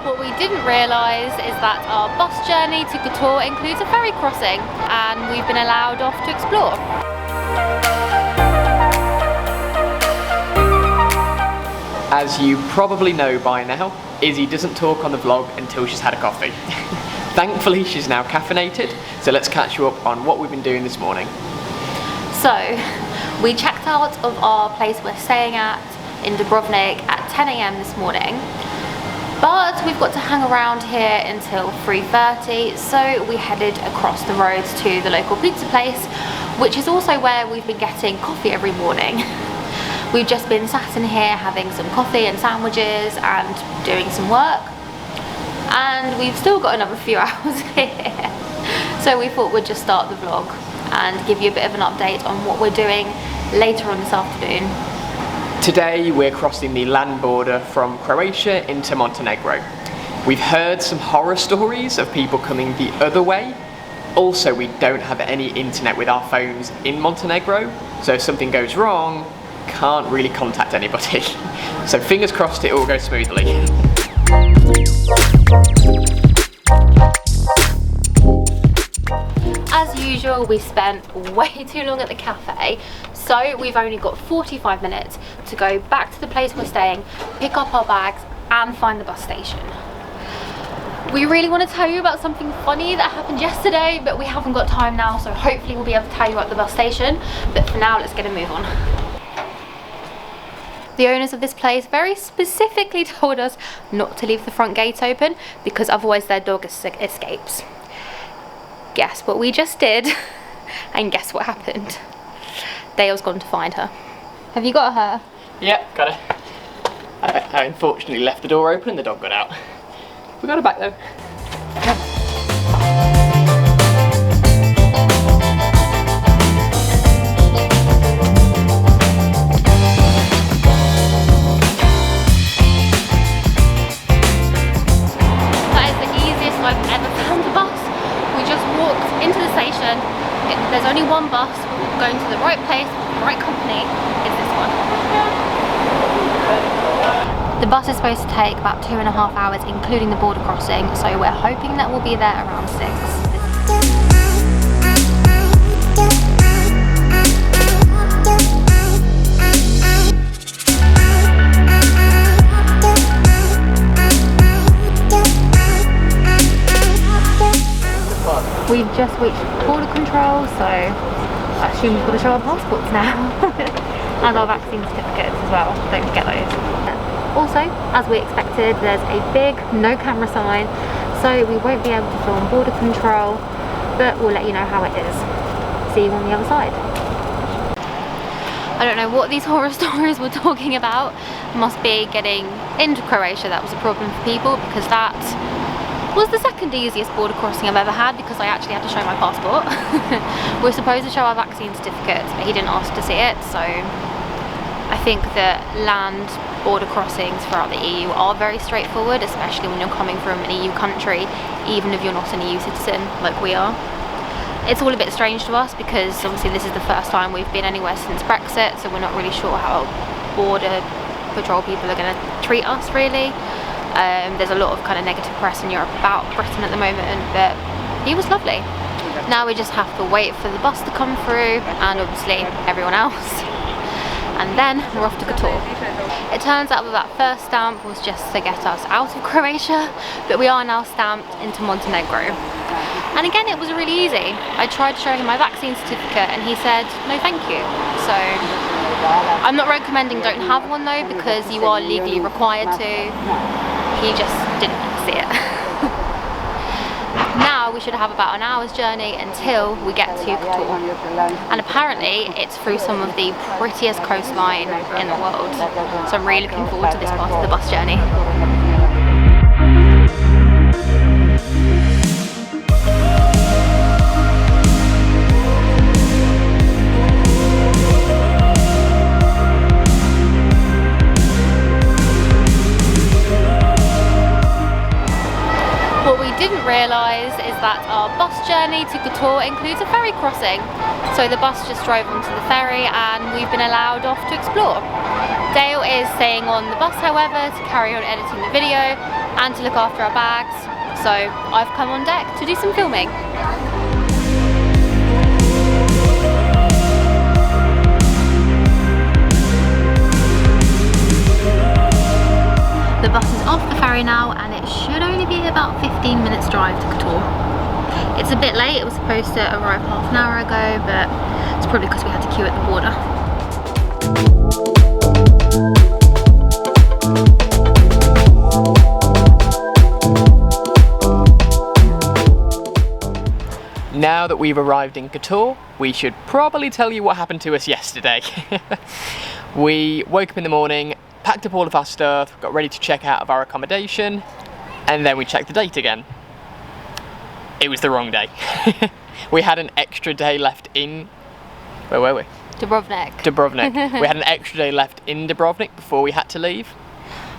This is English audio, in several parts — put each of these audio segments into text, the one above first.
What we didn't realise is that our bus journey to Kotor includes a ferry crossing, and we've been allowed off to explore. As you probably know by now, Izzy doesn't talk on the vlog until she's had a coffee. Thankfully, she's now caffeinated, so let's catch you up on what we've been doing this morning. So, we checked out of our place we're staying at in Dubrovnik at 10 AM this morning, but we've got to hang around here until 3:30, so we headed across the road to the local pizza place, which is also where we've been getting coffee every morning. We've just been sat in here having some coffee and sandwiches and doing some work, and we've still got another few hours here. So we thought we'd just start the vlog and give you a bit of an update on what we're doing later on this afternoon. Today we're crossing the land border from Croatia into Montenegro. We've heard some horror stories of people coming the other way. Also, we don't have any internet with our phones in Montenegro, so if something goes wrong, can't really contact anybody. So fingers crossed it all goes smoothly. As usual, we spent way too long at the cafe, so we've only got 45 minutes to go back to the place we're staying, pick up our bags and find the bus station. We really want to tell you about something funny that happened yesterday, but we haven't got time now, so hopefully we'll be able to tell you at the bus station. But for now, let's get a move on. The owners of this place very specifically told us not to leave the front gate open because otherwise their dog escapes. Guess what we just did, and guess what happened? Dale's gone to find her. Have you got her? Yep, got her. I unfortunately left the door open and the dog got out. We got her back though. Yep. There's only one bus going to the right place, the right company is this one. The bus is supposed to take about 2.5 hours including the border crossing, so we're hoping that we'll be there around 6. We've just reached border control, so I assume we've got to show our passports now. And our vaccine certificates as well, don't forget those. Also, as we expected, there's a big no camera sign, so we won't be able to film border control, but we'll let you know how it is. See you on the other side. I don't know what these horror stories were talking about. Must be getting into Croatia that was a problem for people, because that was the second easiest border crossing I've ever had, because I actually had to show my passport. We're supposed to show our vaccine certificates, but he didn't ask to see it, so I think that land border crossings throughout the EU are very straightforward, especially when you're coming from an EU country, even if you're not an EU citizen like we are. It's all a bit strange to us because obviously this is the first time we've been anywhere since Brexit, so we're not really sure how border patrol people are going to treat us really. There's a lot of kind of negative press in Europe about Britain at the moment, but he was lovely. Now we just have to wait for the bus to come through and obviously everyone else, and then we're off to Kotor. It turns out that first stamp was just to get us out of Croatia, but we are now stamped into Montenegro. And again, it was really easy. I tried showing him my vaccine certificate and he said no thank you. So I'm not recommending don't have one though, because you are legally required to. He just didn't see it. Now we should have about an hour's journey until we get to Kotor. And apparently it's through some of the prettiest coastline in the world. So I'm really looking forward to this part of the bus journey. What we didn't realise is that our bus journey to Kotor includes a ferry crossing. So the bus just drove onto the ferry and we've been allowed off to explore. Dale is staying on the bus however to carry on editing the video, and to look after our bags. So I've come on deck to do some filming. The bus is off the ferry now, and it should only be about 15 minutes drive to Kotor. It's a bit late, it was supposed to arrive half an hour ago, but it's probably because we had to queue at the border. Now that we've arrived in Kotor, we should probably tell you what happened to us yesterday. We woke up in the morning, packed up all of our stuff, got ready to check out of our accommodation, and then we checked the date again. It was the wrong day. We had an extra day left in... Where were we? Dubrovnik. Dubrovnik. We had an extra day left in Dubrovnik before we had to leave.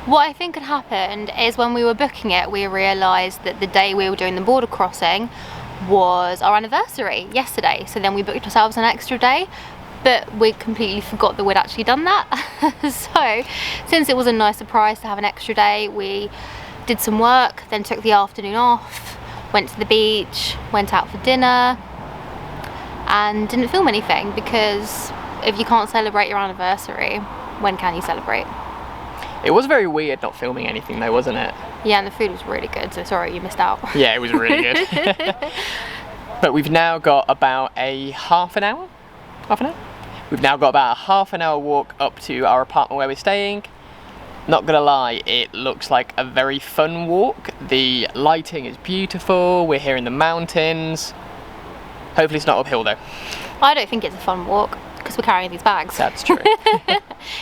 What I think had happened is when we were booking it, we realised that the day we were doing the border crossing was our anniversary yesterday. So then we booked ourselves an extra day, but we completely forgot that we'd actually done that. So since it was a nice surprise to have an extra day, we did some work, then took the afternoon off, went to the beach, went out for dinner, and didn't film anything, because if you can't celebrate your anniversary, when can you celebrate? It was very weird not filming anything though, wasn't it? Yeah, and the food was really good, so sorry you missed out. Yeah, it was really good. But we've now got about a half an hour? We've now got about a half an hour walk up to our apartment where we're staying. Not gonna lie, it looks like a very fun walk. The lighting is beautiful, we're here in the mountains. Hopefully it's not uphill though. I don't think it's a fun walk, because we're carrying these bags. That's true.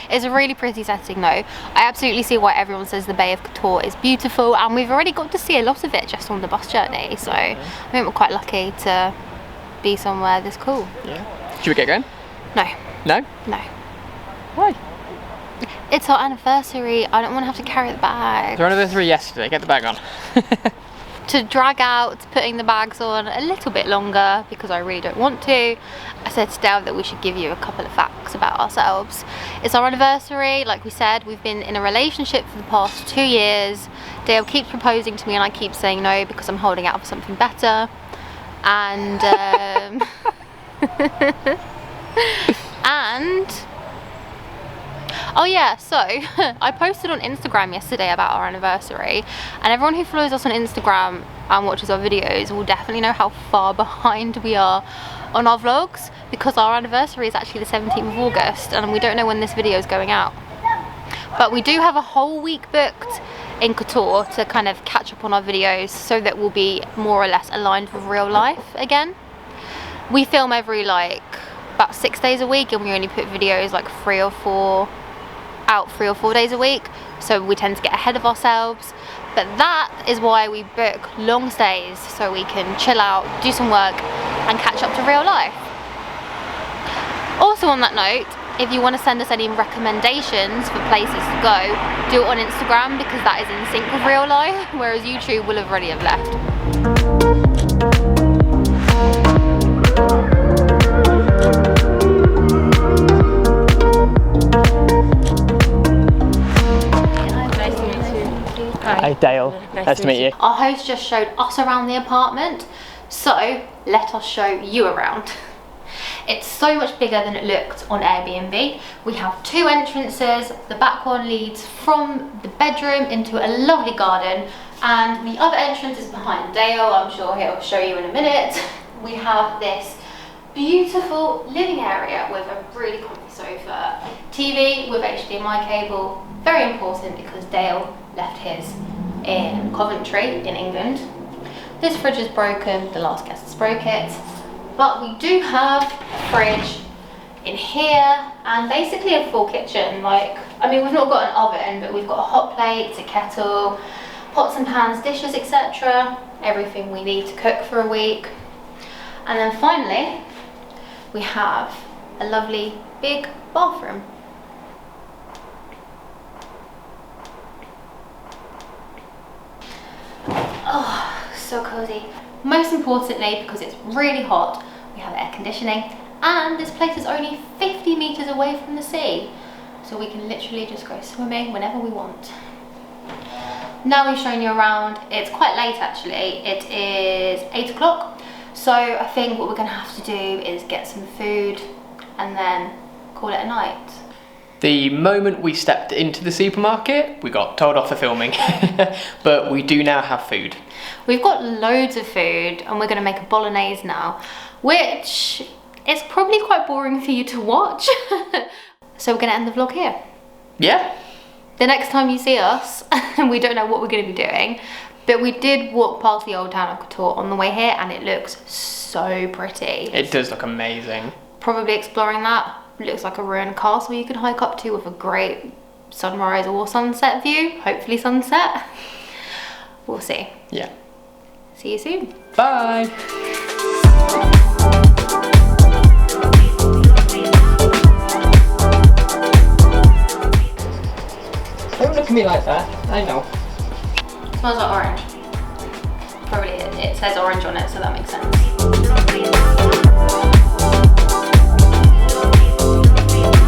It's a really pretty setting though. I absolutely see why everyone says the Bay of Kotor is beautiful, and we've already got to see a lot of it just on the bus journey, so I think we're quite lucky to be somewhere this cool. Yeah. Should we get going? No. No? No. Why? It's our anniversary, I don't want to have to carry the bag. It's our anniversary yesterday, get the bag on. To drag out putting the bags on a little bit longer, because I really don't want to, I said to Dale that we should give you a couple of facts about ourselves. It's our anniversary, like we said, we've been in a relationship for the past 2 years. Dale keeps proposing to me and I keep saying no because I'm holding out for something better. And oh yeah, so I posted on Instagram yesterday about our anniversary, and everyone who follows us on Instagram and watches our videos will definitely know how far behind we are on our vlogs, because our anniversary is actually the 17th of August and we don't know when this video is going out. But we do have a whole week booked in Kotor to kind of catch up on our videos, so that we'll be more or less aligned with real life again. We film every about 6 days a week, and we only put videos like 3 or 4 days a week, so we tend to get ahead of ourselves. But that is why we book long stays, so we can chill out, do some work and catch up to real life. Also on that note, if you want to send us any recommendations for places to go, do it on Instagram, because that is in sync with real life, whereas YouTube will already have left. Hi Dale, nice to meet you. Our host just showed us around the apartment, so let us show you around. It's so much bigger than it looked on Airbnb. We have 2 entrances. The back one leads from the bedroom into a lovely garden, and the other entrance is behind Dale. I'm sure he'll show you in a minute. We have this beautiful living area with a really comfy sofa, TV with HDMI cable, very important because Dale left his in Coventry in England. This fridge is broken, the last guests broke it, but we do have a fridge in here and basically a full kitchen. I mean, we've not got an oven, but we've got a hot plate, a kettle, pots and pans, dishes, etc. Everything we need to cook for a week. And then finally, we have a lovely big bathroom. Oh, so cozy. Most importantly, because it's really hot, we have air conditioning, and this place is only 50 meters away from the sea, so we can literally just go swimming whenever we want. now we've shown you around. It's quite late actually. It is 8 o'clock. So I think what we're gonna have to do is get some food and then call it a night. The moment we stepped into the supermarket, we got told off for filming, but we do now have food. We've got loads of food and we're gonna make a bolognese now, which is probably quite boring for you to watch. So we're gonna end the vlog here. Yeah. The next time you see us, we don't know what we're gonna be doing, but we did walk past the old town of Kotor on the way here and it looks so pretty. It does look amazing. Probably exploring that. Looks like a ruined castle you can hike up to with a great sunrise or sunset view. Hopefully sunset. We'll see. Yeah. See you soon. Bye. Don't look at me like that. I know. Smells like orange. Probably it says orange on it, so that makes sense.